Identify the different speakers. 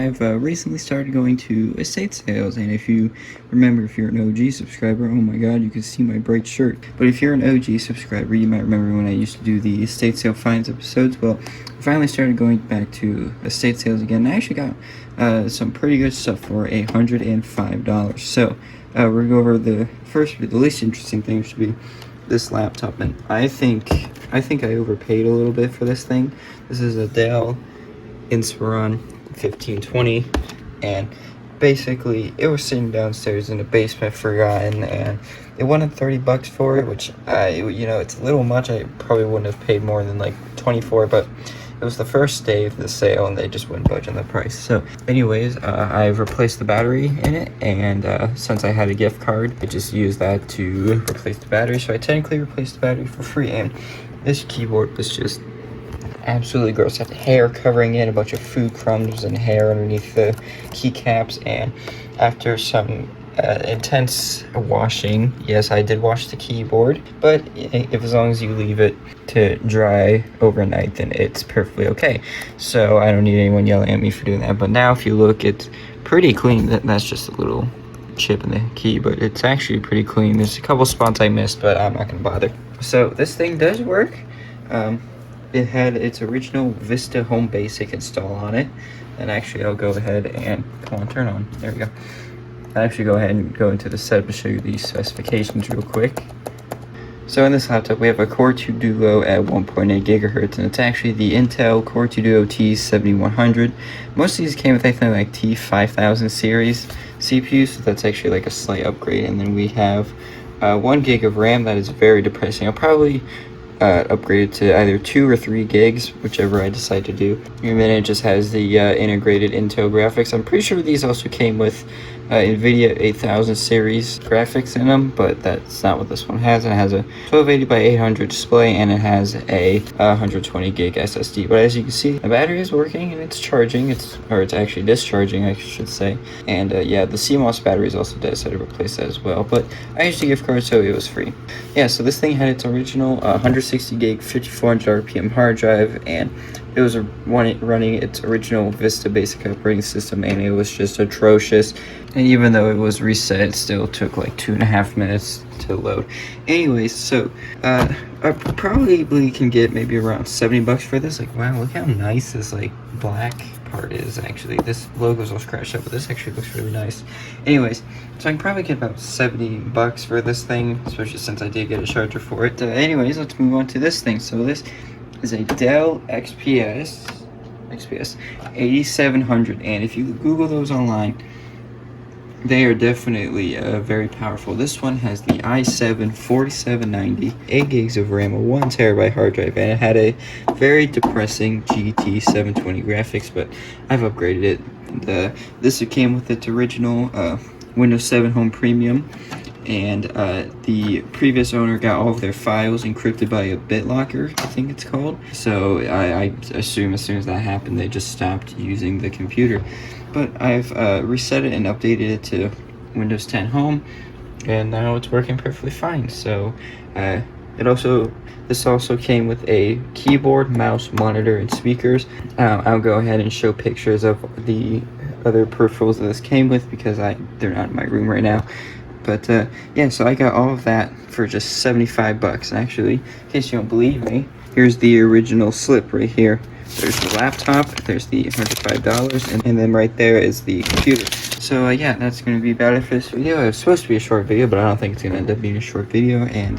Speaker 1: I've recently started going to estate sales, and if you remember, if you're an OG subscriber, oh my god, you can see my bright shirt. But if you're an OG subscriber, you might remember when I used to do the estate sale finds episodes. Well, I finally started going back to estate sales again, and I actually got some pretty good stuff for $105. So we're gonna go over the least interesting thing should be this laptop, and I think I overpaid a little bit for this thing. This is a Dell Inspiron 1520, and basically it was sitting downstairs in the basement forgotten, and they wanted $30 for it, which it's a little much. I probably wouldn't have paid more than like 24, but it was the first day of the sale and they just wouldn't budge on the price. So anyways, I've replaced the battery in it, and since I had a gift card, I just used that to replace the battery. So I technically replaced the battery for free, and this keyboard was just absolutely gross. Had hair covering it, a bunch of food crumbs and hair underneath the keycaps, and after some intense washing, yes, I did wash the keyboard, but if as long as you leave it to dry overnight, then it's perfectly okay. So I don't need anyone yelling at me for doing that. But now if you look, it's pretty clean. That's just a little chip in the key, but it's actually pretty clean. There's a couple spots I missed, but I'm not gonna bother. So this thing does work. It had its original Vista Home Basic install on it, and actually I'll go ahead and turn on. There we go. I'll actually go ahead and go into the setup to show you these specifications real quick. So in this laptop we have a Core 2 Duo at 1.8 gigahertz, and it's actually the Intel Core 2 Duo T7100. Most of these came with, I think, like T5000 series CPUs, so that's actually like a slight upgrade. And then we have 1 gig of RAM. That is very depressing. I'll probably upgraded to either 2 or 3 gigs, whichever I decide to do. And then it just has the integrated Intel graphics. I'm pretty sure these also came with NVIDIA 8000 series graphics in them, but that's not what this one has. It has a 1280 by 800 display, and it has a 120 gig SSD. But as you can see, the battery is working and it's charging. It's actually discharging, I should say. And yeah, the CMOS battery is also dead, so I had to replace that as well. But I used a gift card, so it was free. Yeah, so this thing had its original 160 gig 5400 RPM hard drive, and it was running its original Vista basic operating system, and it was just atrocious. And even though it was reset, it still took like 2.5 minutes to load. Anyways, so I probably can get maybe around $70 for this. Like, wow, look how nice this like black part is. Actually, this logo's all scratched up, but this actually looks really nice. Anyways, so I can probably get about $70 for this thing, especially since I did get a charger for it. Anyways, let's move on to this thing. So this is a Dell XPS 8700, and if you Google those online, they are definitely very powerful. This one has the i7-4790, 8 gigs of RAM, a 1 terabyte hard drive, and it had a very depressing GT 720 graphics, but I've upgraded it. And, this came with its original Windows 7 Home Premium, and the previous owner got all of their files encrypted by a BitLocker, I think it's called. So I assume as soon as that happened, they just stopped using the computer. But I've reset it and updated it to Windows 10 Home, and now it's working perfectly fine. So this also came with a keyboard, mouse, monitor, and speakers. I'll go ahead and show pictures of the other peripherals that this came with, because they're not in my room right now. But yeah, so I got all of that for just $75. And actually, in case you don't believe me, here's the original slip right here. There's the laptop, there's the $105, and then right there is the computer. So yeah, that's going to be about it for this video. It was supposed to be a short video, but I don't think it's going to end up being a short video. And